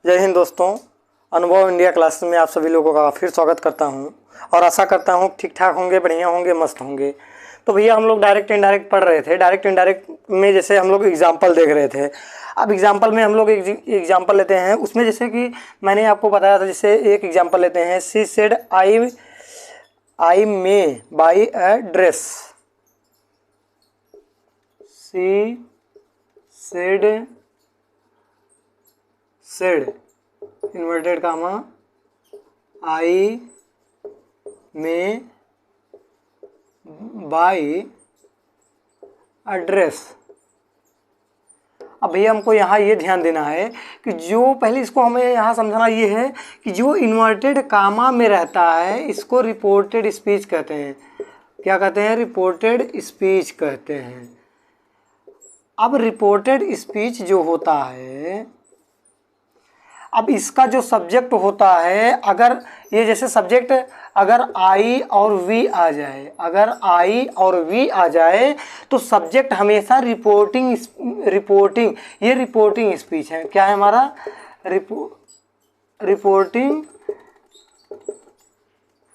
जय हिंद दोस्तों। अनुभव इंडिया क्लासेस में आप सभी लोगों का फिर स्वागत करता हूं और आशा करता हूं ठीक ठाक होंगे, बढ़िया होंगे, मस्त होंगे। तो भैया हम लोग डायरेक्ट इनडायरेक्ट पढ़ रहे थे। डायरेक्ट इनडायरेक्ट में जैसे हम लोग एग्जाम्पल देख रहे थे। अब एग्जाम्पल में हम लोग एग्जाम्पल लेते हैं। उसमें जैसे कि मैंने आपको बताया था, जैसे एक एग्जाम्पल लेते हैं, she said I may buy a dress. She said inverted comma I may buy address. अब भैया हमको यहाँ ये ध्यान देना है कि जो पहले इसको हमें यहाँ समझना ये है कि जो इन्वर्टेड कामा में रहता है इसको रिपोर्टेड स्पीच कहते हैं। क्या कहते हैं? रिपोर्टेड स्पीच कहते हैं। अब रिपोर्टेड स्पीच जो होता है, अब इसका जो सब्जेक्ट होता है, अगर ये जैसे सब्जेक्ट अगर आई और वी आ जाए, अगर आई और वी आ जाए तो सब्जेक्ट हमेशा रिपोर्टिंग ये रिपोर्टिंग स्पीच है। क्या है हमारा?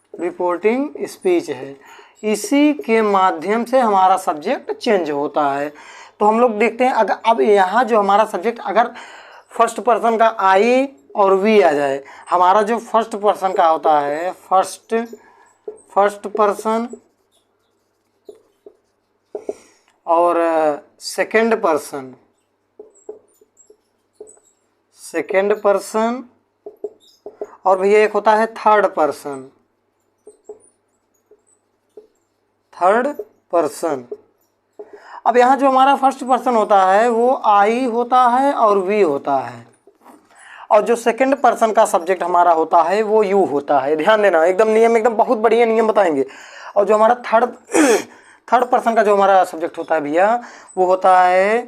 रिपोर्टिंग स्पीच है। इसी के माध्यम से हमारा सब्जेक्ट चेंज होता है। तो हम लोग देखते हैं, अगर अब यहाँ जो हमारा सब्जेक्ट अगर फर्स्ट पर्सन का आई और वी आ जाए, हमारा जो फर्स्ट पर्सन का होता है, फर्स्ट पर्सन और सेकंड पर्सन और भैया एक होता है थर्ड पर्सन। अब यहाँ जो हमारा फर्स्ट पर्सन होता है वो आई होता है और वी होता है, और जो सेकंड पर्सन का सब्जेक्ट हमारा होता है वो यू होता है। ध्यान देना, एकदम नियम, एकदम बहुत बढ़िया नियम बताएंगे। और जो हमारा थर्ड पर्सन का जो हमारा सब्जेक्ट होता है भैया, वो होता है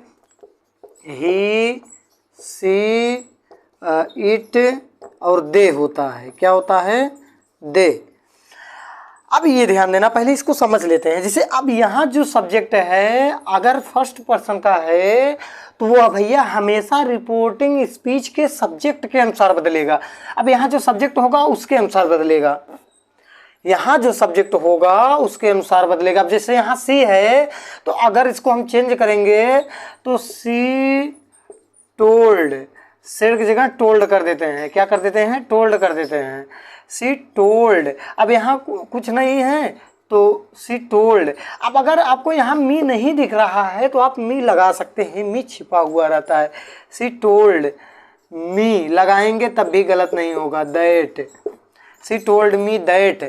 ही, सी, इट और दे होता है। क्या होता है? दे। अब ये ध्यान देना, पहले इसको समझ लेते हैं। जैसे अब यहाँ जो सब्जेक्ट है अगर फर्स्ट पर्सन का है तो वो भैया हमेशा रिपोर्टिंग स्पीच के सब्जेक्ट के अनुसार बदलेगा। अब यहाँ जो सब्जेक्ट होगा उसके अनुसार बदलेगा, यहाँ जो सब्जेक्ट होगा उसके अनुसार बदलेगा। अब जैसे यहाँ सी है तो अगर इसको हम चेंज करेंगे तो सी टोल्ड, सेड की जगह टोल्ड कर देते हैं। क्या कर देते हैं? टोल्ड कर देते हैं। सी टोल्ड। अब यहाँ कुछ नहीं है तो सी टोल्ड। अब अगर आपको यहाँ मी नहीं दिख रहा है तो आप मी लगा सकते हैं, मी छिपा हुआ रहता है। सी टोल्ड मी लगाएंगे तब भी गलत नहीं होगा। That, C told me that.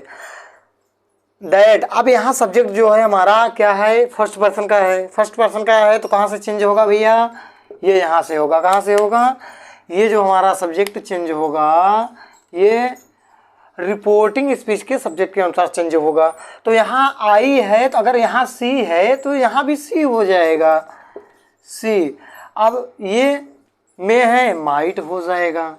अब यहाँ सब्जेक्ट जो है हमारा क्या है? फर्स्ट पर्सन का है। फर्स्ट पर्सन का है तो कहाँ से चेंज होगा भैया? ये यहाँ से होगा। कहाँ से होगा? ये जो हमारा सब्जेक्ट चेंज होगा ये रिपोर्टिंग स्पीच के सब्जेक्ट के अनुसार चेंज होगा। तो यहाँ आई है तो अगर यहाँ सी है तो यहाँ भी सी हो जाएगा, सी। अब ये में है, माइट हो जाएगा।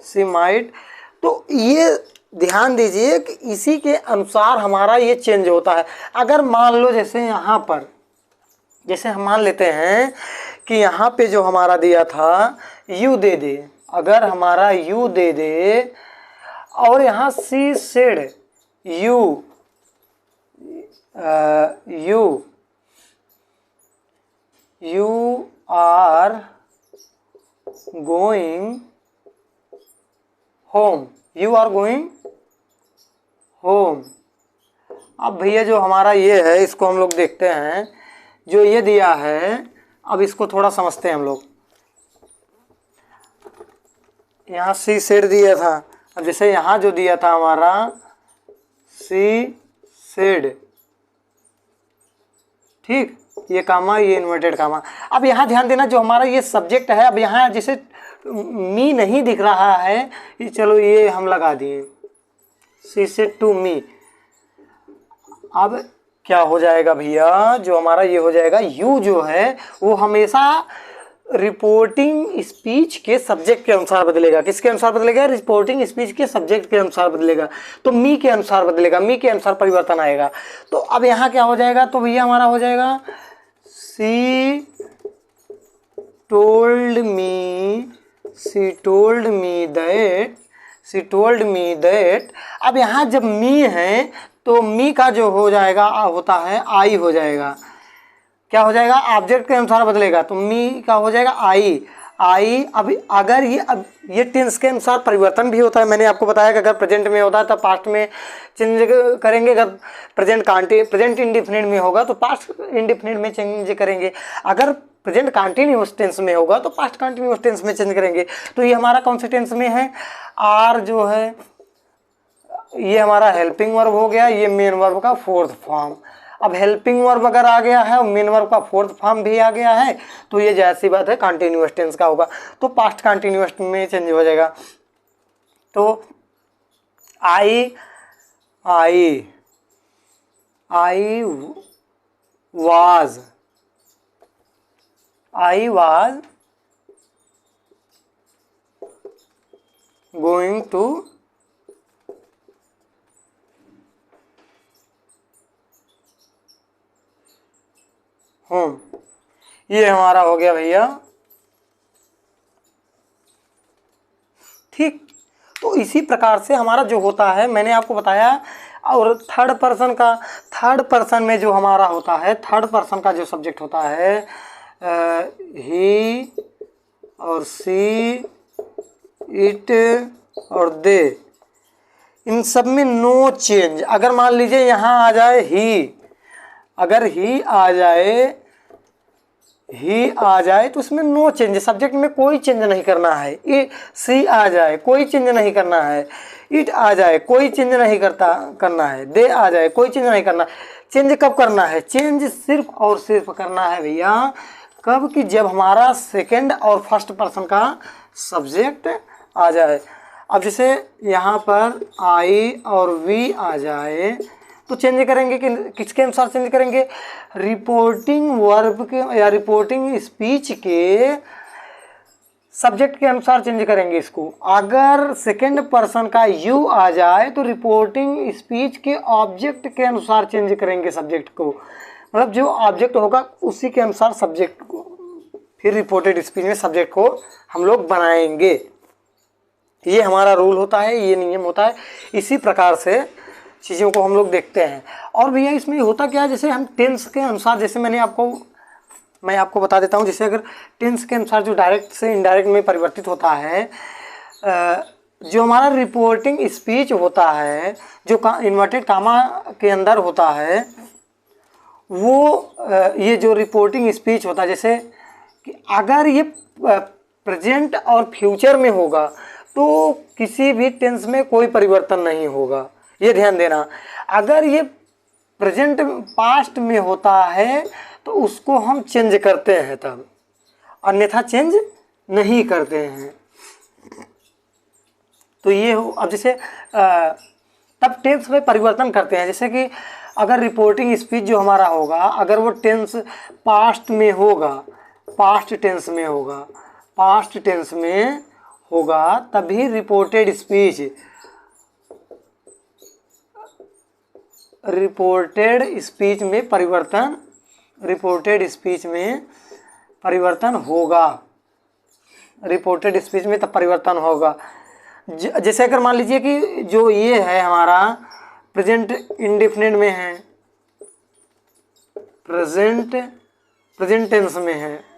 सी माइट। तो ये ध्यान दीजिए कि इसी के अनुसार हमारा ये चेंज होता है। अगर मान लो जैसे यहाँ पर, जैसे हम मान लेते हैं कि यहाँ पे जो हमारा दिया था यू दे दे, अगर हमारा यू दे दे और यहाँ she said you are going home, you are going home. अब भैया जो हमारा ये है इसको हम लोग देखते हैं, जो ये दिया है अब इसको थोड़ा समझते हैं हम लोग। यहाँ सी सेड दिया था, अब जैसे यहाँ जो दिया था हमारा सी सेड, ठीक, ये कामा, ये इन्वर्टेड कामा। अब यहाँ ध्यान देना, जो हमारा ये सब्जेक्ट है, अब यहाँ जैसे मी नहीं दिख रहा है, चलो ये हम लगा दिए, सी सेड टू मी। अब क्या हो जाएगा भैया? जो हमारा ये हो जाएगा, यू जो है वो हमेशा रिपोर्टिंग स्पीच के सब्जेक्ट के अनुसार बदलेगा। किसके अनुसार बदलेगा? रिपोर्टिंग स्पीच के सब्जेक्ट के अनुसार बदलेगा। तो मी के अनुसार बदलेगा, मी के अनुसार परिवर्तन आएगा। तो अब यहाँ क्या हो जाएगा? तो भैया हमारा हो जाएगा सी told me that। अब यहाँ जब मी है तो मी का जो हो जाएगा होता है आई हो जाएगा। क्या हो जाएगा? ऑब्जेक्ट के अनुसार बदलेगा तो मी का हो जाएगा आई। अभी अगर ये टेंस के अनुसार परिवर्तन भी होता है। मैंने आपको बताया कि अगर प्रेजेंट में होता है तो पास्ट में चेंज करेंगे, अगर प्रेजेंट इंडिफिनिट में होगा तो पास्ट इंडिफिनिट में चेंज करेंगे, अगर प्रेजेंट कंटिन्यूअस टेंस में होगा तो पास्ट कंटिन्यूअस टेंस में चेंज करेंगे। तो ये हमारा कौन से टेंस में है? आर जो है ये हमारा हेल्पिंग वर्ब हो गया, ये मेन वर्ब का फोर्थ फॉर्म। अब हेल्पिंग वर्ब अगर आ गया है और मेन वर्ब का फोर्थ फॉर्म भी आ गया है तो ये जैसी बात है कंटिन्यूअस टेंस का होगा, तो पास्ट कंटिन्यूअस में चेंज हो जाएगा। तो I was going to home. ये हमारा हो गया भैया, ठीक। तो इसी प्रकार से हमारा जो होता है मैंने आपको बताया। और थर्ड पर्सन में जो हमारा होता है, थर्ड पर्सन का जो सब्जेक्ट होता है ही और सी, इट और दे, इन सब में नो चेंज। अगर मान लीजिए यहाँ आ जाए ही, अगर ही आ जाए तो उसमें नो चेंज, सब्जेक्ट में कोई चेंज नहीं करना है। ये सी आ जाए कोई चेंज नहीं करना है, इट आ जाए कोई चेंज नहीं करना है, दे आ जाए कोई चेंज नहीं करना। चेंज कब करना है? चेंज सिर्फ और सिर्फ करना है भैया कब? कि जब हमारा सेकंड और फर्स्ट पर्सन का सब्जेक्ट आ जाए। अब जैसे यहाँ पर आई और वी आ जाए तो चेंज करेंगे कि किसके अनुसार चेंज करेंगे? रिपोर्टिंग वर्ब के या रिपोर्टिंग स्पीच के सब्जेक्ट के अनुसार चेंज करेंगे इसको। अगर सेकंड पर्सन का यू आ जाए तो रिपोर्टिंग स्पीच के ऑब्जेक्ट के अनुसार चेंज करेंगे सब्जेक्ट को, मतलब जो ऑब्जेक्ट होगा उसी के अनुसार सब्जेक्ट को, फिर रिपोर्टेड स्पीच में सब्जेक्ट को हम लोग बनाएंगे। ये हमारा रूल होता है, ये नियम होता है। इसी प्रकार से चीज़ों को हम लोग देखते हैं। और भैया इसमें होता क्या है, जैसे हम टेंस के अनुसार, जैसे मैं आपको बता देता हूँ, जैसे अगर टेंस के अनुसार जो डायरेक्ट से इनडायरेक्ट में परिवर्तित होता है, जो हमारा रिपोर्टिंग स्पीच होता है जो इन्वर्टेड कामा के अंदर होता है, वो ये जो रिपोर्टिंग स्पीच होता है, जैसे कि अगर ये प्रेजेंट और फ्यूचर में होगा तो किसी भी टेंस में कोई परिवर्तन नहीं होगा, ये ध्यान देना। अगर ये प्रेजेंट पास्ट में होता है तो उसको हम चेंज करते हैं तब, अन्यथा चेंज नहीं करते हैं। तो ये हो। अब जैसे तब टेंस में परिवर्तन करते हैं, जैसे कि अगर रिपोर्टिंग स्पीच जो हमारा होगा, अगर वो टेंस पास्ट में होगा, पास्ट टेंस में होगा तभी रिपोर्टेड स्पीच में परिवर्तन होगा, रिपोर्टेड स्पीच में तब परिवर्तन होगा। जैसे अगर मान लीजिए कि जो ये है हमारा प्रेजेंट इंडेफिनिट में है, प्रेजेंट टेंस में है,